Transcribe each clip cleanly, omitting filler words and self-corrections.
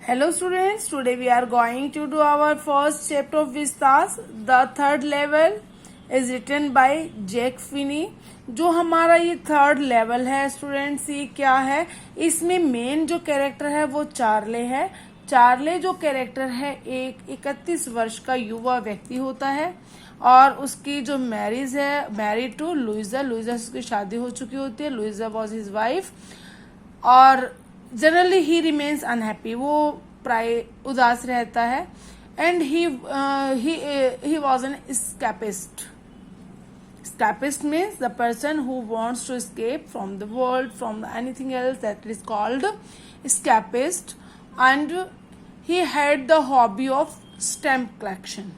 Hello students, today we are going to do our first chapter of Vistas. The third level is written by Jack Finney. जो हमारा ये third level है students, ये क्या है? इसमें मेन जो कैरेक्टर है वो चार्ले है। चार्ले जो कैरेक्टर है एक 31 वर्ष का युवा व्यक्ति होता है और उसकी जो मैरिज है, मैरिड टू लुइजा। लुइजा से उसकी शादी हो चुकी होती है। लुइजा वॉज हिज वाइफ और जनरली ही रिमेन्स अनहैप्पी, वो प्राय उदास रहता है। And he was an escapist. Escapist means the person who wants to escape from the world, from anything else, that is called escapist. And he had the hobby of stamp collection.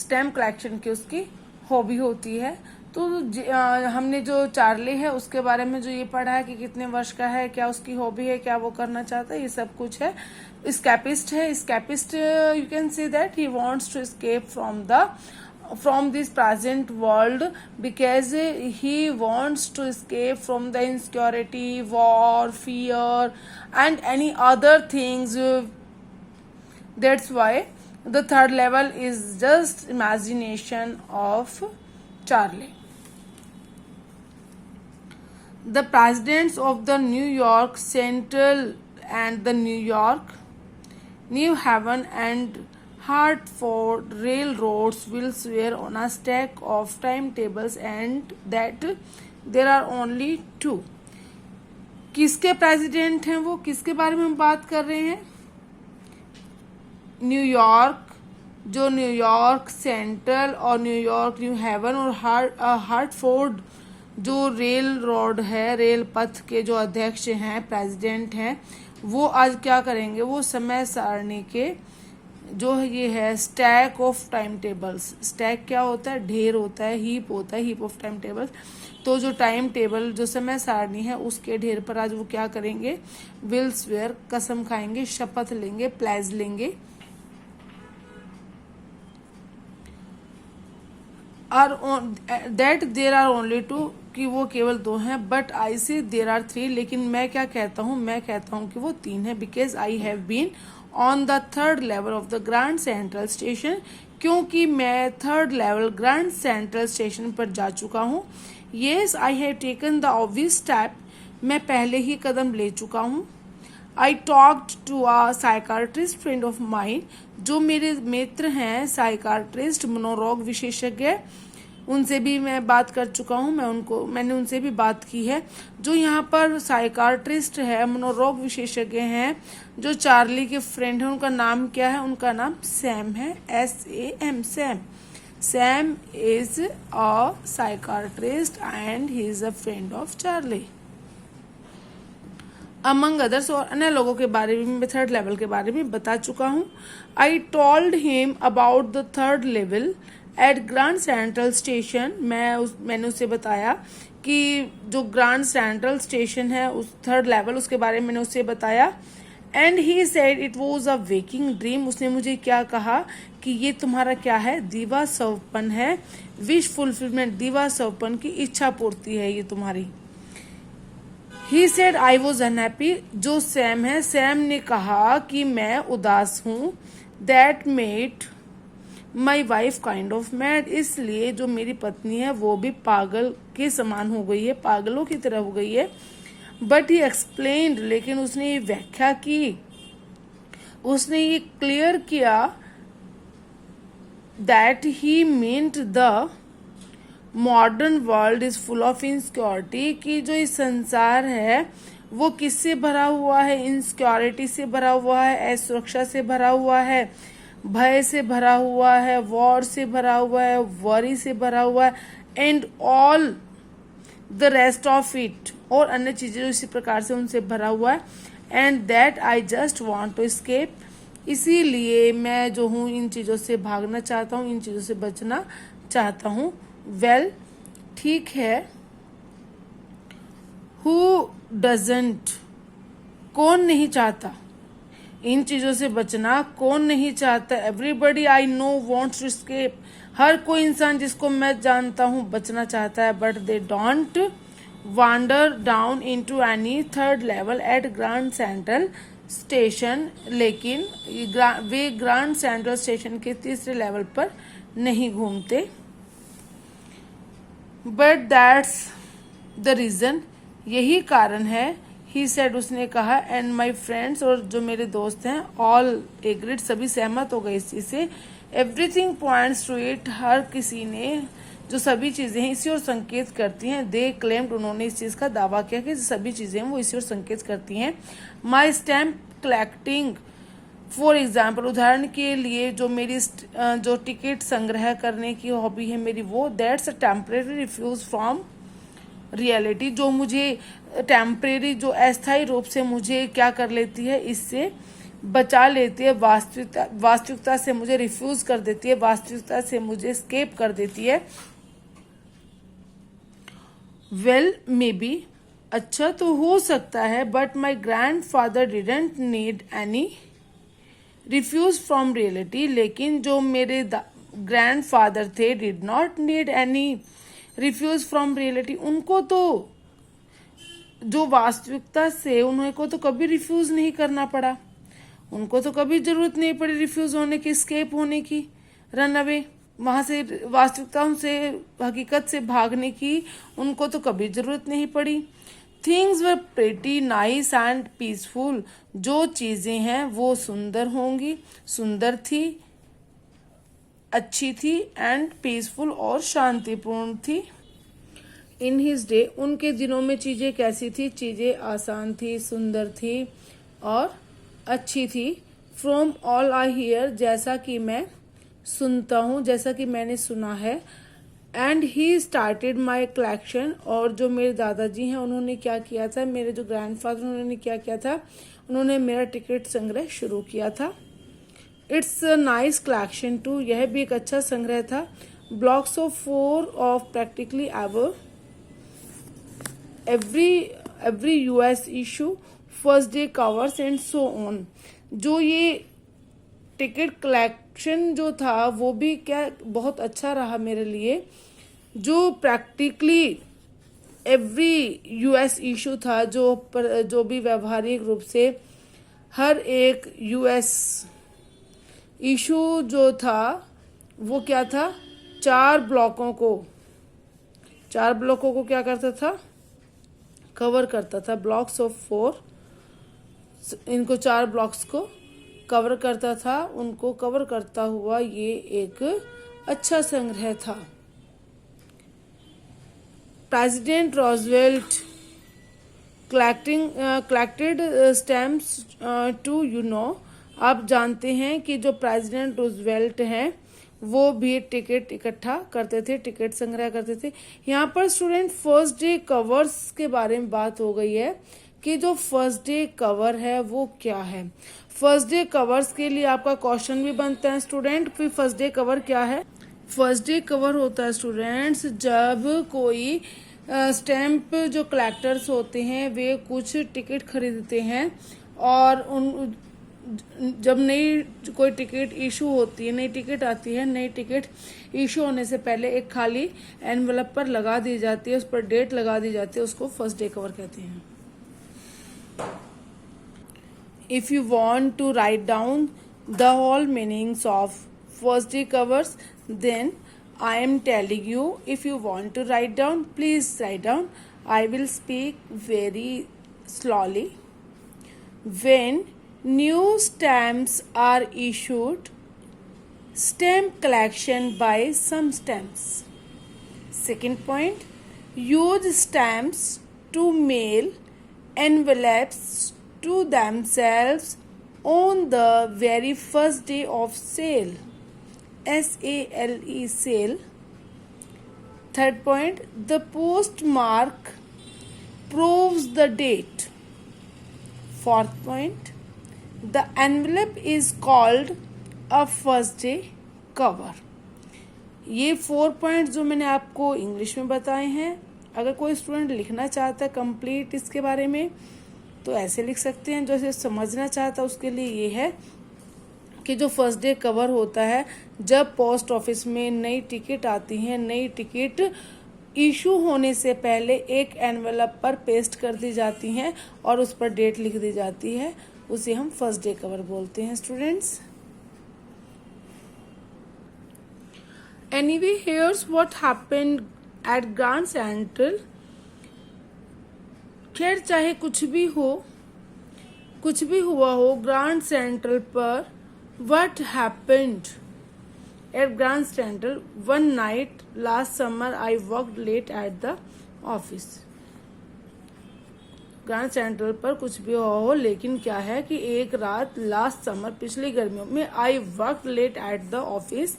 Stamp collection की उसकी hobby होती है। तो हमने जो Charlie है उसके बारे में जो ये पढ़ा है कि कितने वर्ष का है, क्या उसकी हॉबी है, क्या वो करना चाहता है, ये सब कुछ है। स्कैपिस्ट है। Escapist you can say that he wants to escape from this present world because he wants to escape from the insecurity, war, fear and any other things. That's why the third level is just imagination of Charlie. The presidents of the New York Central and the New York, New Haven and Hartford railroads will swear on a stack of timetables and that there are only two. किसके president हैं वो, किसके बारे में हम बात कर रहे हैं? न्यूयॉर्क, जो न्यूयॉर्क सेंट्रल और न्यूयॉर्क न्यू हेवन और हार्टफोर्ड जो रेल रोड है, रेल पथ के जो अध्यक्ष हैं, प्रेसिडेंट हैं, वो आज क्या करेंगे? वो समय सारणी के जो ये है stack of time tables. Stack क्या होता है? ढेर होता है, हीप होता है, हीप ऑफ टाइम टेबल्स। तो जो टाइम टेबल, जो समय सारणी है, उसके ढेर पर आज वो क्या करेंगे? विल स्वेयर, कसम खाएंगे, शपथ लेंगे, प्लेज लेंगे। That there are only two, कि वो केवल दो हैं। बट आई से देर आर थ्री, लेकिन मैं क्या कहता हूँ? मैं कहता हूँ कि वो तीन है। Because I have been on the third level of the Grand Central Station, क्योंकि मैं third level Grand Central station पर जा चुका हूँ। Yes, I have taken the obvious step, मैं पहले ही कदम ले चुका हूँ। I talked to a psychiatrist friend of mine, जो मेरे मित्र हैं साइकाट्रिस्ट, मनोरोग विशेषज्ञ, उनसे भी मैं बात कर चुका हूँ। मैंने उनसे भी बात की है। जो यहाँ पर साइकाट्रिस्ट है, मनोरोग विशेषज्ञ हैं, जो चार्ली के फ्रेंड है, उनका नाम क्या है? उनका नाम सैम है, SAM, Sam. Sam is a psychiatrist and he is a friend of Charlie. Among others, और अन्य लोगों के बारे में मैं थर्ड लेवल के बारे में बता चुका हूँ। I told him about the third level at Grand Central Station, मैंने उसे बताया कि जो ग्रैंड सेंट्रल स्टेशन है, उस थर्ड लेवल, उसके बारे में मैंने उसे बताया। And he said it was a waking dream, उसने मुझे क्या कहा कि ये तुम्हारा क्या है? दीवा स्वप्न है, विश फुलफिलमेंट, दीवा स्वप्न की इच्छा पूर्ति है ये तुम्हारी। He said I was unhappy, जो सैम है, सैम ने कहा कि मैं उदास हूँ। That made my wife kind of mad, इसलिए जो मेरी पत्नी है वो भी पागल के समान हो गई है, पागलों की तरह हो गई है। बट ही एक्सप्लेन्ड, लेकिन उसने ये व्याख्या की, उसने ये क्लियर किया that he meant the modern world is full of insecurity, कि जो इस संसार है वो किससे भरा हुआ है? इनसिक्योरिटी से भरा हुआ है, असुरक्षा से भरा हुआ है, भय से भरा हुआ है, वॉर से भरा हुआ है, वरी से भरा हुआ है, and all the rest of it, और अन्य चीजें जो इसी प्रकार से उनसे भरा हुआ है। And that I just want to escape, इसीलिए मैं जो हूँ इन चीजों से भागना चाहता हूँ, इन चीजों से बचना चाहता हूँ। वेल, ठीक है। हु डजंट, कौन नहीं चाहता इन चीजों से बचना? कौन नहीं चाहता? Everybody I know wants to escape, हर कोई इंसान जिसको मैं जानता हूँ बचना चाहता है। But they don't wander down into any third level at Grand Central station, लेकिन वे ग्रैंड सेंट्रल स्टेशन के तीसरे लेवल पर नहीं घूमते। बट दैट्स द रीज़न, यही कारण है। ही सेड, उसने कहा, एंड माई फ्रेंड्स, और जो मेरे दोस्त हैं, ऑल एग्रीड, सभी सहमत हो गए इस चीज़ से। एवरीथिंग पॉइंट्स टू इट, हर किसी ने, जो सभी चीज़ें हैं इसी ओर संकेत करती हैं। दे क्लेम्ड, उन्होंने इस चीज़ का दावा किया कि सभी चीज़ें वो इसी ओर संकेत करती हैं। माई स्टैम्प कलेक्टिंग, फॉर एग्जाम्पल, उदाहरण के लिए जो मेरी जो टिकट संग्रह करने की हॉबी है मेरी, वो that's a temporary refuse from reality, जो मुझे टेम्परेरी, जो अस्थायी रूप से मुझे क्या कर लेती है, इससे बचा लेती है, वास्तविकता से मुझे रिफ्यूज कर देती है, वास्तविकता से मुझे स्केप कर देती है। वेल मे बी, अच्छा तो हो सकता है, but my grand father didn't need any refuse from reality, लेकिन जो मेरे ग्रैंड फादर थे, did not need any refuse from reality, उनको तो जो वास्तविकता से, उनको तो कभी रिफ्यूज नहीं करना पड़ा, उनको तो कभी जरूरत नहीं पड़ी रिफ्यूज होने की, स्केप होने की, रन अवे, वहां से वास्तविकता से, हकीकत से भागने की उनको तो कभी जरूरत नहीं पड़ी। Things were pretty nice and peaceful, जो चीजें हैं वो सुंदर होंगी, सुंदर थी, अच्छी थी, एंड पीसफुल, और शांतिपूर्ण थी। इन हिज डे, उनके दिनों में चीजें कैसी थी, चीजें आसान थी, सुंदर थी और अच्छी थी। फ्रॉम ऑल आई हियर, जैसा कि मैं सुनता हूँ, जैसा कि मैंने सुना है। And he started my collection, और जो मेरे दादाजी हैं उन्होंने क्या किया था, मेरे जो ग्रैंडफादर उन्होंने क्या किया था, उन्होंने मेरा टिकट संग्रह शुरू किया था। It's a nice collection too, यह भी एक अच्छा संग्रह था। Blocks of 4 of practically every US issue, first day covers and so on. जो ये टिकट कलेक्शन जो था वो भी क्या बहुत अच्छा रहा मेरे लिए, जो प्रैक्टिकली एवरी US इशू था, जो भी व्यवहारिक रूप से हर एक US इशू जो था वो क्या था, 4 ब्लॉकों को क्या करता था, कवर करता था। ब्लॉक्स ऑफ 4, इनको 4 ब्लॉक्स को कवर करता था, उनको कवर करता हुआ ये एक अच्छा संग्रह था। President Roosevelt collected stamps too, you know, आप जानते हैं कि जो प्रेसिडेंट रूजवेल्ट हैं वो भी टिकट इकट्ठा करते थे, टिकट संग्रह करते थे। यहाँ पर स्टूडेंट फर्स्ट डे कवर्स के बारे में बात हो गई है कि जो फर्स्ट डे कवर है वो क्या है। फर्स्ट डे कवर्स के लिए आपका क्वेश्चन भी बनता है स्टूडेंट कि फर्स्ट डे कवर क्या है। फर्स्ट डे कवर होता है स्टूडेंट्स जब कोई स्टैम्प जो कलेक्टर्स होते हैं वे कुछ टिकट खरीदते हैं और उन जब नई कोई टिकट इशू होती है, नई टिकट आती है, नई टिकट इशू होने से पहले एक खाली एनवलप पर लगा दी जाती है, उस पर डेट लगा दी जाती है, उसको फर्स्ट डे कवर कहते हैं। If you want to write down the whole meanings of first day covers, then I am telling you, if you want to write down, please write down. I will speak very slowly. When new stamps are issued, stamp collection by some stamps. Second point, use stamps to mail envelopes to themselves on the very first day of sale. SALE, sale. Third point, the postmark proves the date. Fourth point, the envelope is called a first day cover. ये 4 point जो मैंने आपको English में बताए हैं, अगर कोई student लिखना चाहता है कंप्लीट इसके बारे में तो ऐसे लिख सकते हैं। जो इसे समझना चाहता है उसके लिए ये है कि जो फर्स्ट डे कवर होता है, जब पोस्ट ऑफिस में नई टिकट आती है, नई टिकट इशू होने से पहले एक एनवेलप पर पेस्ट कर दी जाती हैं और उस पर डेट लिख दी जाती है, उसे हम फर्स्ट डे कवर बोलते हैं students. Anyway here's what happened at Grand Central. खैर चाहे कुछ भी हुआ हो ग्रैंड सेंट्रल पर। What happened at Grand Central one night last summer I worked late at the office. Grand Central पर कुछ भी हो लेकिन क्या है कि एक रात लास्ट समर पिछली गर्मियों में I worked late at the office,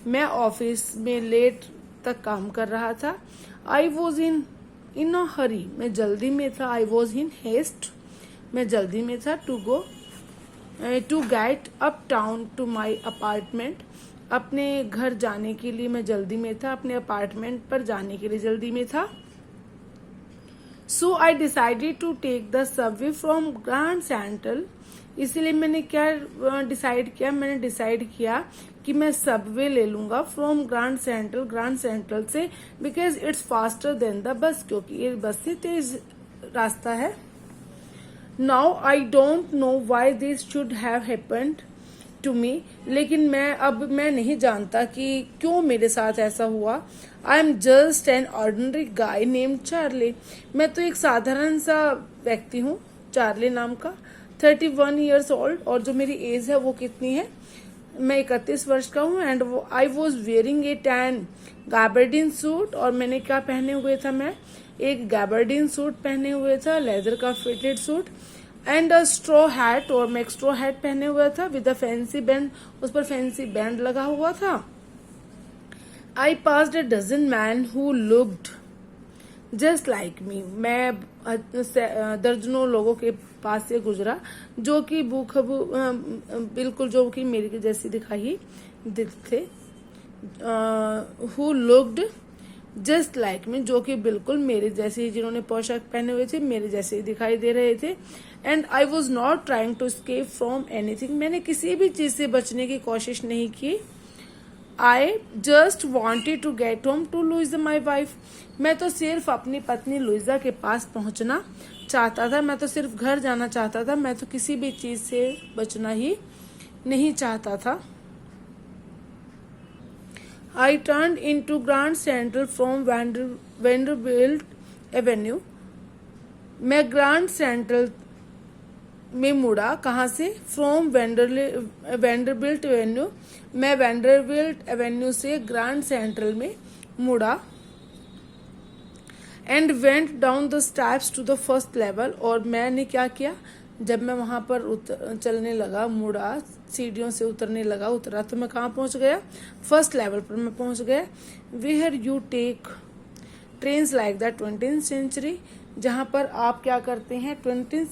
मैं ऑफिस में लेट तक काम कर रहा था। आई वॉज इन अ हरी, मैं जल्दी में था। आई वॉज इन हेस्ट, मैं जल्दी में था। To get uptown to my apartment, अपने घर जाने के लिए मैं जल्दी में था, अपने अपार्टमेंट पर जाने के लिए जल्दी में था। So I decided to take the subway from Grand Central, इसलिए मैंने क्या डिसाइड किया, मैंने डिसाइड किया कि मैं सबवे ले लूंगा फ्रॉम ग्रैंड सेंट्रल से, because it's faster than the bus, क्योंकि ये बस से तेज रास्ता है। Now I don't know why this should have happened to me, लेकिन मैं नहीं जानता कि क्यों मेरे साथ ऐसा हुआ। I am just an ordinary guy named Charlie, मैं तो एक साधारण सा व्यक्ति हूँ चार्ली नाम का। 31 ईयर्स ओल्ड, और जो मेरी एज है वो कितनी है, मैं 31 वर्ष का हूँ। And I was wearing a tan gabardine suit, और मैंने क्या पहने हुए था, मैं एक गैबर्डीन सूट पहने हुए था, लेदर का fitted suit. And a straw hat, और मैं एक स्ट्रॉ हैट पहने हुआ था विद अ फैंसी बैंड, उस पर फैंसी बैंड लगा हुआ था। I passed a dozen man who looked just like me, मैं दर्जनों लोगों के पास से गुजरा जो कि बिल्कुल जो कि मेरे जैसी दिखाई थे। हु लुक्ड जस्ट लाइक मी, जो कि बिल्कुल मेरे जैसे, जिन्होंने पोशाक पहने हुए थे मेरे जैसे ही दिखाई दे रहे थे। And I was not trying to escape from anything, मैंने किसी भी चीज से बचने की कोशिश नहीं की। I just wanted to get home to Louisa my wife, मैं तो सिर्फ अपनी पत्नी लुइजा के पास पहुंचना चाहता था, मैं तो सिर्फ घर जाना चाहता था, मैं तो किसी भी चीज से बचना ही नहीं चाहता था। I turn into Grand Central from Vanderbilt Avenue, मैं ग्रैंड सेंट्रल में मुड़ा, कहाँ से, फ्रॉम वेंडरबिल्ट एवेन्यू, मैं वेंडरबिल्ट एवेन्यू से ग्रैंड सेंट्रल में मुड़ा। And went down the steps to the first level, और मैंने क्या किया, जब मैं वहां पर चलने लगा, मुड़ा, सीढ़ियों से उतरा तो मैं कहाँ पहुंच गया, फर्स्ट लेवल पर मैं पहुंच गया। Where you take trains like the 20th century, जहां पर आप क्या करते हैं 20th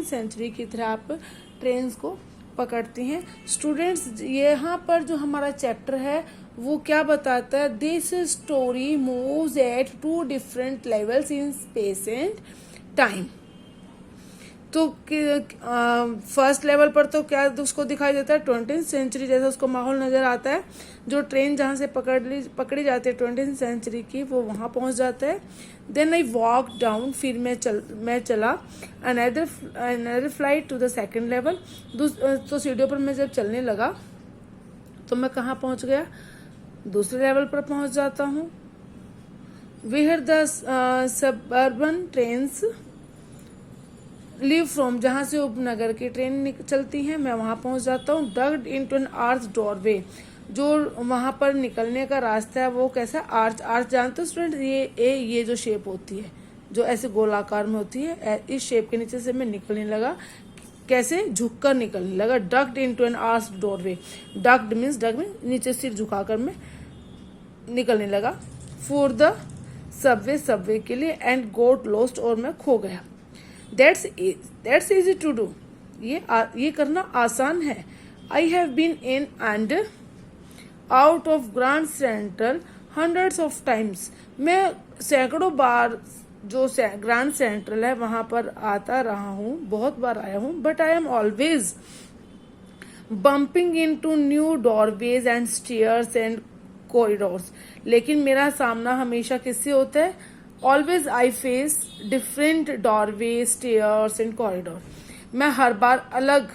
सेंचुरी की तरह आप ट्रेन्स को पकड़ते हैं। स्टूडेंट्स, यहाँ पर जो हमारा चैप्टर है वो क्या बताता है, this story moves eight 2 different levels in space and time. तो फर्स्ट लेवल पर तो क्या उसको दिखाई देता है 20th सेंचुरी जैसा उसको माहौल नजर आता है, जो ट्रेन जहां से पकड़ी जाती है 20th सेंचुरी की, वो वहां पहुंच जाता है। देन आई वॉक डाउन, फिर मैं चला another flight to the second level, तो सीढ़ियों पर मैं जब चलने लगा तो मैं कहाँ पहुंच गया, दूसरे लेवल पर पहुंच जाता हूँ। Where the suburban trains leave from, जहां से उपनगर की ट्रेन चलती है मैं वहां पहुंच जाता हूँ। डग्ड इनटू एन आर्च डोरवे, जो वहां पर निकलने का रास्ता है वो कैसा, आर्च जानते हो स्टूडेंट, ये जो शेप होती है जो ऐसे गोलाकार में होती है, इस शेप के नीचे से मैं निकलने लगा, कैसे, झुककर निकलने लगा। Ducked into an arch doorway, ducked means duck में नीचे सिर झुकाकर मैं निकलने लगा। फॉर द सबवे के लिए, एंड गोट लॉस्ट, और मैं खो गया। That's easy to do, ये करना आसान है। I have been in and out of Grand Central hundreds of times, मैं सैकड़ों बार जो ग्रैंड सेंट्रल है वहां पर आता रहा हूँ, बहुत बार आया हूँ। But I am always bumping into new doorways and stairs and corridors, लेकिन मेरा सामना हमेशा किससे होता है, always I face different doorway, stairs and corridor. मैं हर बार अलग,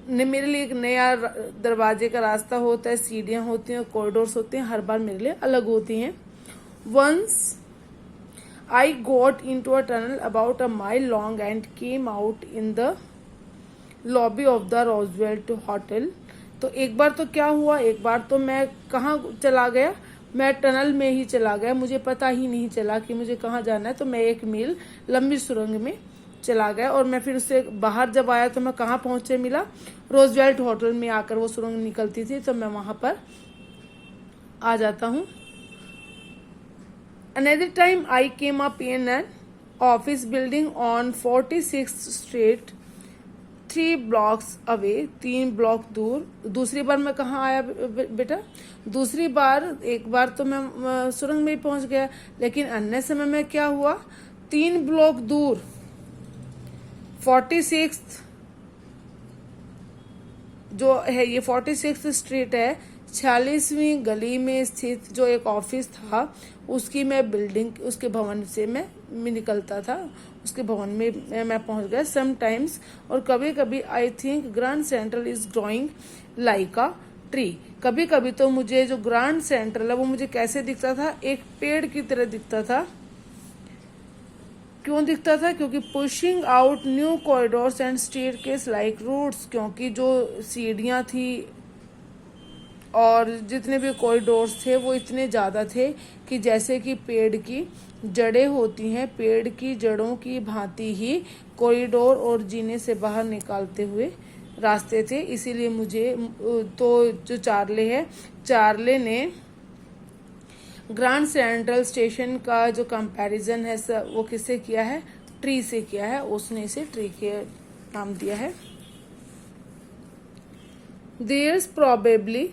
मेरे लिए एक नया दरवाजे का रास्ता होता है, सीढ़ियां होती हैं, कॉरिडोर्स होते हैं, हर बार मेरे लिए अलग होती हैं। Once I got into a tunnel about a mile long and came out in the lobby of the Roosevelt Hotel. तो एक बार तो क्या हुआ, एक बार तो मैं कहाँ चला गया, मैं टनल में ही चला गया, मुझे पता ही नहीं चला कि मुझे कहाँ जाना है। तो मैं एक मील लंबी सुरंग में चला गया और मैं फिर उससे बाहर जब आया तो मैं कहाँ पहुंचे मिला, रोजवेल्ट होटल में आकर वो सुरंग निकलती थी, तो मैं वहां पर आ जाता हूँ। Another time I came up in an office building on 46th street 3 blocks away, 3 block दूर। दूसरी बार मैं कहाँ आया बेटा, दूसरी बार, एक बार तो मैं सुरंग में ही पहुंच गया, लेकिन अन्य समय में क्या हुआ, 3 ब्लॉक दूर 46th जो है, ये 46th स्ट्रीट है, 46वीं गली में स्थित जो एक ऑफिस था, उसकी मैं बिल्डिंग, उसके भवन से मैं निकलता था, उसके भवन में मैं पहुंच गया। समटाइम्स, और कभी कभी, I think grand central is growing like a tree. कभी कभी तो मुझे जो ग्रैंड सेंट्रल है वो मुझे कैसे दिखता था, एक पेड़ की तरह दिखता था। क्यों दिखता था, क्योंकि pushing out new corridors and staircase like roots, क्योंकि जो सीढ़ियां थी और जितने भी कॉरिडोर्स थे वो इतने ज़्यादा थे कि जैसे कि पेड़ की जड़ें होती हैं, पेड़ की जड़ों की भांति ही कॉरिडोर और जीने से बाहर निकालते हुए रास्ते थे। इसीलिए मुझे तो जो चार्ले है, चार्ले ने ग्रैंड सेंट्रल स्टेशन का जो कंपैरिजन है वो किससे किया है, ट्री से किया है, उसने इसे ट्री के नाम दिया है। There's probably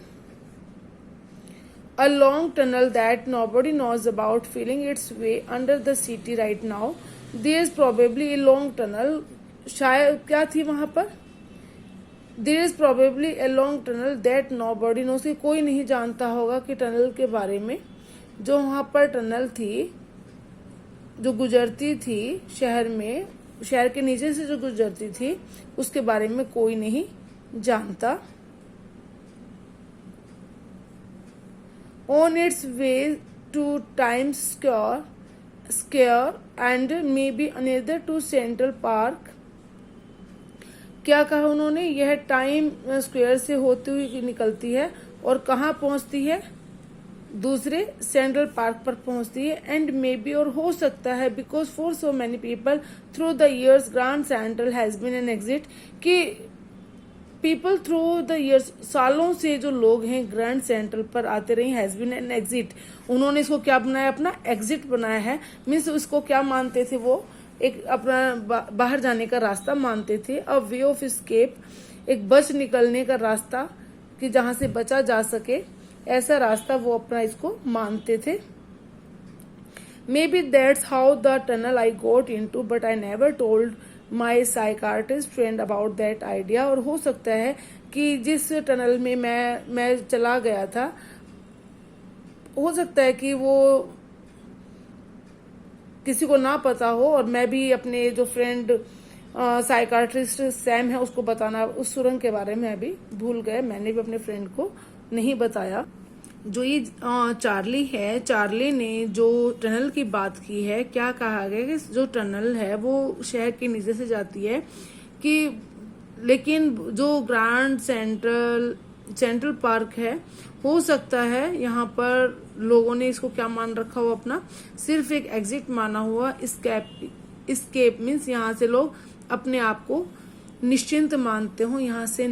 a long tunnel that nobody knows about feeling its way under the city right now. There's probably a long tunnel, शायद क्या थी वहां पर, There is probably a long tunnel that nobody knows, कि कोई नहीं जानता होगा कि टनल के बारे में, जो वहां पर टनल थी जो गुजरती थी शहर में, शहर के नीचे से जो गुजरती थी, उसके बारे में कोई नहीं जानता। On its way to Times Square and maybe another to Central Park, क्या कहा उन्होंने, यह टाइम स्क्वायर से होती हुई निकलती है और कहाँ पहुंचती है, दूसरे सेंट्रल पार्क पर पहुंचती है। एंड मे बी, और हो सकता है, because for so many people through the years Grand Central has been an exit, कि पीपल थ्रू द ईयर्स, सालों से जो लोग हैं ग्रैंड सेंट्रल पर आते रहे, हैज बीन एन एग्जिट, उन्होंने इसको क्या बनाया, अपना एग्जिट बनाया है। मीन्स इसको क्या मानते थे वो, एक अपना बाहर जाने का रास्ता मानते थे, अ वे ऑफ एस्केप, एक बच निकलने का रास्ता, कि जहां से बचा जा सके, ऐसा रास्ता वो अपना इसको मानते थे। Maybe that's how the tunnel I got into, but I never told my psychiatrist friend about that idea. और हो सकता है कि जिस टनल में मैं चला गया था, हो सकता है कि वो किसी को ना पता हो, और मैं भी अपने जो फ्रेंड साइकाट्रिस्ट सैम है उसको बताना, उस सुरंग के बारे में अभी भूल गए, मैंने भी अपने फ्रेंड को नहीं बताया। जो ये चार्ली है, चार्ली ने जो टनल की बात की है, क्या कहा गया कि जो टनल है वो शहर के नीचे से जाती है, कि लेकिन जो ग्रैंड सेंट्रल पार्क है, हो सकता है यहाँ पर लोगों ने इसको क्या मान रखा हो, अपना सिर्फ एक एग्जिट माना हुआ, स्केप मीन्स यहाँ से लोग अपने आप को निश्चिंत मानते हो, यहाँ से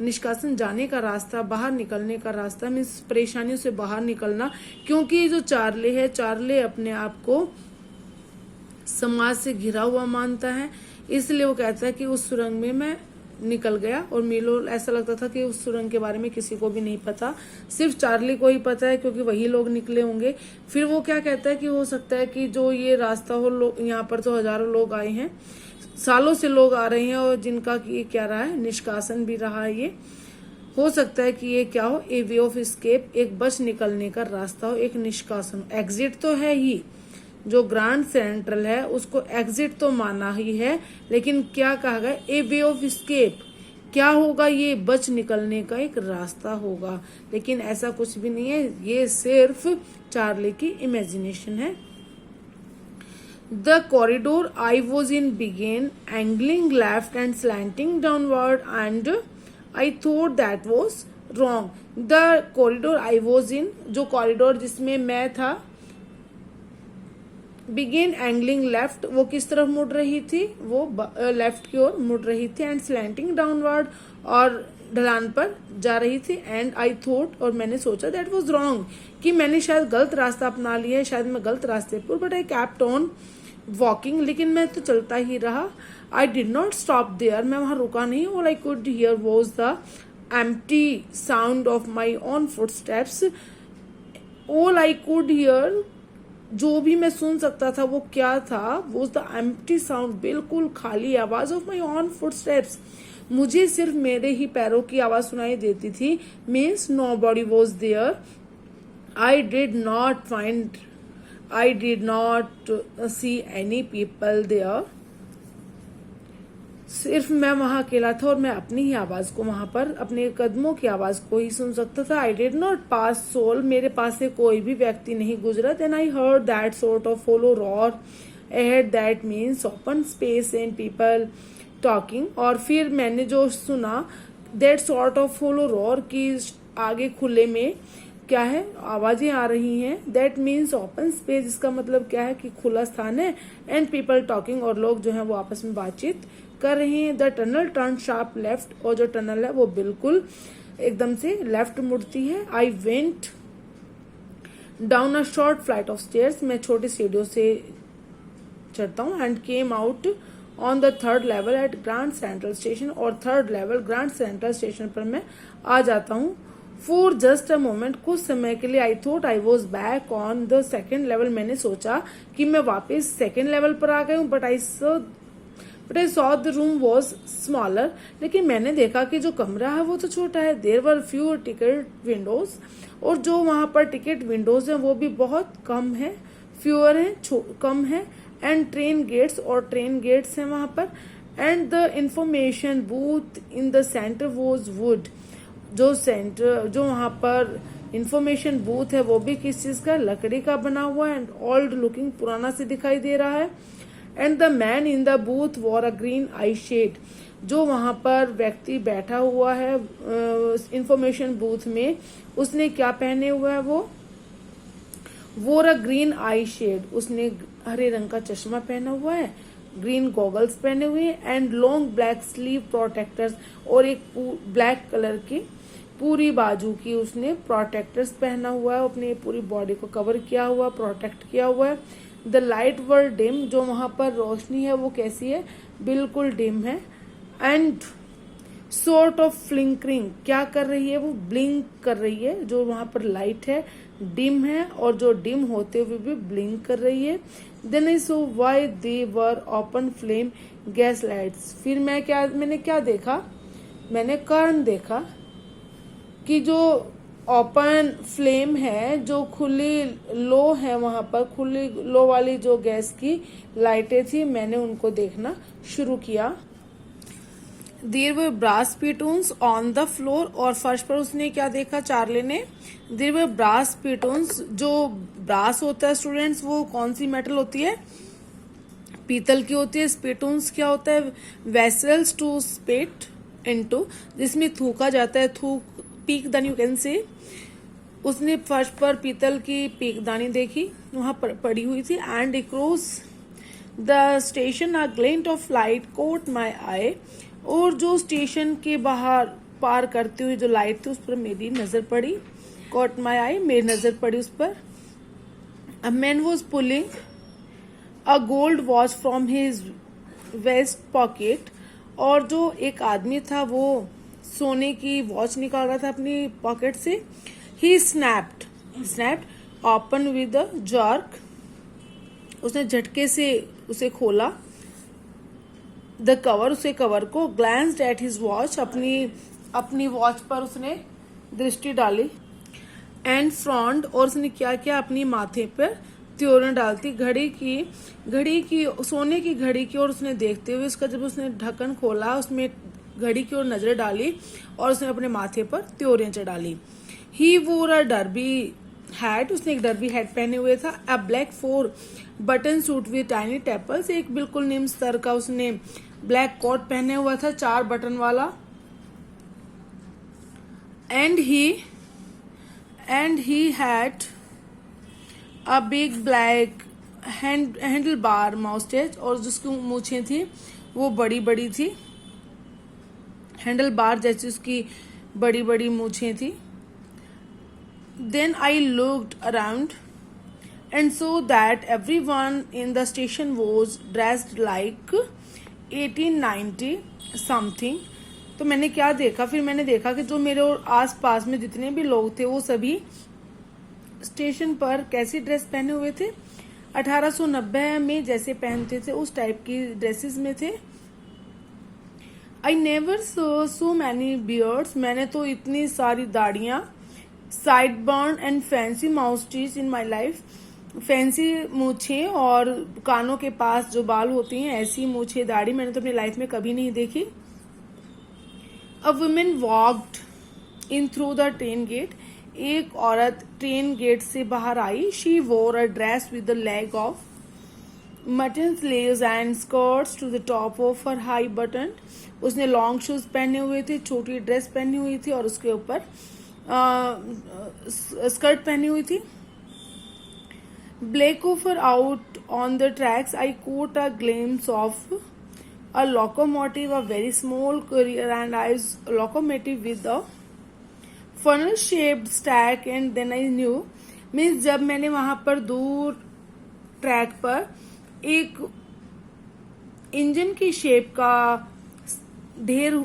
निष्कासन जाने का रास्ता, बाहर निकलने का रास्ता, मीन्स परेशानियों से बाहर निकलना। क्योंकि जो चार्ले है, चार्ले अपने आप को समाज से घिरा हुआ मानता है, इसलिए वो कहता है कि उस सुरंग में मैं निकल गया, और मीलो ऐसा लगता था कि उस सुरंग के बारे में किसी को भी नहीं पता, सिर्फ चार्ली को ही पता है, क्योंकि वही लोग निकले होंगे। फिर वो क्या कहता है कि हो सकता है कि जो ये रास्ता हो, यहाँ पर तो हजारों लोग आए हैं, सालों से लोग आ रहे हैं, और जिनका ये क्या रहा है, निष्कासन भी रहा है ये, हो सकता है कि ये क्या हो, ए वे ऑफ एस्केप, एक बच निकलने का रास्ता हो, एक निष्कासन। एग्जिट तो है ही, जो ग्रांड सेंट्रल है उसको एग्जिट तो माना ही है, लेकिन क्या कहा गया, ए वे ऑफ एस्केप, क्या होगा, ये बच निकलने का एक रास्ता होगा, लेकिन ऐसा कुछ भी नहीं है, ये सिर्फ चार्ली की इमेजिनेशन है। The corridor I was in began angling left and slanting downward, and I thought that was wrong. The corridor I was in, जो कॉरिडोर जिसमें मैं था, बिगेन एंगलिंग लेफ्ट, वो किस तरफ मुड़ रही थी, वो लेफ्ट की ओर मुड़ रही थी, एंड स्लैंटिंग डाउनवर्ड, और ढलान पर जा रही थी, एंड आई थॉट, और मैंने सोचा, दैट वाज रॉन्ग, कि मैंने शायद गलत रास्ता अपना लिया है, शायद मैं गलत रास्ते पर, but I kept on walking, लेकिन मैं तो चलता ही रहा। I did not stop there, मैं वहां रुका नहीं। All I could hear was the empty sound of my own footsteps. All I could hear, जो भी मैं सुन सकता था वो क्या था, वो द एम्प्टी साउंड, बिल्कुल खाली आवाज, ऑफ माई ऑन फुटस्टेप्स, मुझे सिर्फ मेरे ही पैरों की आवाज सुनाई देती थी। Means nobody was there, I did not see any people there, सिर्फ मैं वहां अकेला था और मैं अपनी ही आवाज को वहां पर, अपने कदमों की आवाज को ही सुन सकता था। I did not pass soul, मेरे पास से कोई भी व्यक्ति नहीं गुजरा। Then I heard that sort of hollow roar ahead, that means open space and people talking, और फिर मैंने जो सुना, that sort of hollow roar, की आगे खुले में क्या है, आवाजें आ रही हैं। दैट मीन्स ओपन स्पेस, इसका मतलब क्या है कि खुला स्थान है, एंड पीपल टॉकिंग, और लोग जो है वो आपस में बातचीत कर रही हैं। The tunnel turn sharp left, और जो टनल है वो बिल्कुल एकदम से लेफ्ट मुड़ती है। I went down a short flight of stairs, मैं छोटी सीढ़ियों से चढ़ता हूँ, and came out on the third level at Grand Central station, और third level Grand Central station पर मैं आ जाता हूँ। फॉर जस्ट अ मोमेंट, कुछ समय के लिए, I thought I was back on the second level, मैंने सोचा कि मैं वापस सेकेंड लेवल पर आ गई हूँ। But I saw the room was smaller, लेकिन मैंने देखा कि जो कमरा है वो तो छोटा है। There were fewer ticket windows, और जो वहां पर टिकट विंडोज है वो भी बहुत कम है, फ्यूअर है, कम है। एंड ट्रेन गेट्स, और ट्रेन गेट्स हैं वहां पर। And the information booth in the centre was would, जो वहां पर इंफॉर्मेशन बूथ है वो भी किस चीज का, लकड़ी का बना हुआ है, एंड ओल्ड लुकिंग, पुराना से दिखाई दे रहा है। And the man in the booth wore a green eyeshade, जो वहां पर व्यक्ति बैठा हुआ है इंफॉर्मेशन बूथ में, उसने क्या पहने हुआ है, वो war a green I shade, उसने हरे रंग का चश्मा पहना हुआ है, ग्रीन गॉगल्स पहने हुए हैं, and long black sleeve protectors, और एक ब्लैक कलर की पूरी बाजू की उसने प्रोटेक्टर्स पहना हुआ है, अपनी पूरी बॉडी को कवर किया हुआ, प्रोटेक्ट किया हुआ है। द लाइट वर डिम, जो वहां पर रोशनी है वो कैसी है, बिल्कुल डिम है। एंड सॉर्ट ऑफ फ्लिंकरिंग, क्या कर रही है, वो ब्लिंक कर रही है, जो वहां पर लाइट है डिम है, और जो डिम होते हुए भी ब्लिंक कर रही है। Then I saw why they were open flame gas lights, फिर मैंने क्या देखा, मैंने कारण देखा कि जो ओपन फ्लेम है, जो खुली लो है, वहां पर खुली लो वाली जो गैस की लाइटें थी, मैंने उनको देखना शुरू किया। There were brass spittoons on the floor, और फर्श पर उसने क्या देखा, चार्ली ने, देयर वर ब्रास पिटून्स, जो ब्रास होता है स्टूडेंट्स, वो कौन सी मेटल होती है, पीतल की होती है। स्पिटून्स क्या होता है, वेसल्स टू स्पिट इनटू, जिसमें थूका जाता है, पीकदानी यू कैन से। उसने फर्श पर पीतल की पीकदानी देखी, वहां पर पड़ी हुई थी। And across the station a glint of light caught my eye, और जो स्टेशन के बाहर पार करती हुई जो लाइट थी उस पर मेरी नजर पड़ी, कोट माई आई, मेरी नजर पड़ी उस पर। A man was pulling a gold watch from his vest pocket, और जो एक आदमी था वो सोने की वॉच निकाल रहा था अपनी पॉकेट से। He snapped open with a jerk, उसने झटके से उसे खोला। द कवर, उसे कवर को, ग्लैंस्ड एट हिज वॉच, अपनी अपनी वॉच पर उसने दृष्टि डाली। एंड फ्रॉन्ट, और उसने क्या किया, अपनी माथे पर त्योरण डालती, घड़ी की सोने की घड़ी की ओर उसने देखते हुए उसका जब उसने ढक्कन खोला उसमें घड़ी की ओर नजर डाली और उसने अपने माथे पर त्योरें चढ़ा ली। ही वोर अ डर्बी हैट, उसने एक डर्बी हैट पहने हुए था। अ black 4 button suit with tiny tepals, एक बिल्कुल निम्न स्तर का उसने ब्लैक कोट पहने हुआ था 4 बटन वाला। And he had a big black handlebar moustache, और जिसकी मूछें थी वो बड़ी बड़ी थी, हैंडल बार जैसी उसकी बड़ी बड़ी मूछें थी। Then I looked around and saw that everyone in the station was dressed like 1890 something. तो मैंने क्या देखा, फिर मैंने देखा कि जो मेरे और आस पास में जितने भी लोग थे वो सभी स्टेशन पर कैसी ड्रेस पहने हुए थे, 1890 में जैसे पहनते थे उस टाइप की ड्रेसेस में थे। I never saw so many beards, मैंने तो इतनी सारी दाढ़ियां, side burn and fancy moustaches in my life, fancy मूछें और कानों के पास जो बाल होती हैं ऐसी मूछें दाढ़ी मैंने तो अपनी लाइफ में कभी नहीं देखी। A woman walked in through the train gate, एक औरत ट्रेन गेट से बाहर आई। She wore a dress with the leg of mutton sleeves and skirts to the top of her high button, उसने लॉन्ग शूज पहने हुए थे, छोटी ड्रेस पहनी हुई थी और उसके ऊपर स्कर्ट पहनी हुई थी। Black over out on the tracks, I caught a glimpse of a locomotive, a very small Currier and I locomotive with a funnel shaped stack and then I knew, मीन्स जब मैंने वहां पर दूर ट्रैक पर एक इंजन की shape का ढेर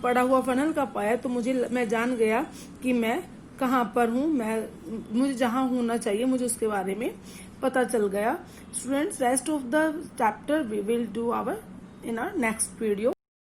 पड़ा हुआ फनल का पाया तो मैं जान गया कि मैं कहाँ पर हूँ, मुझे जहाँ होना चाहिए मुझे उसके बारे में पता चल गया। Students, rest of the chapter we will do in our next video.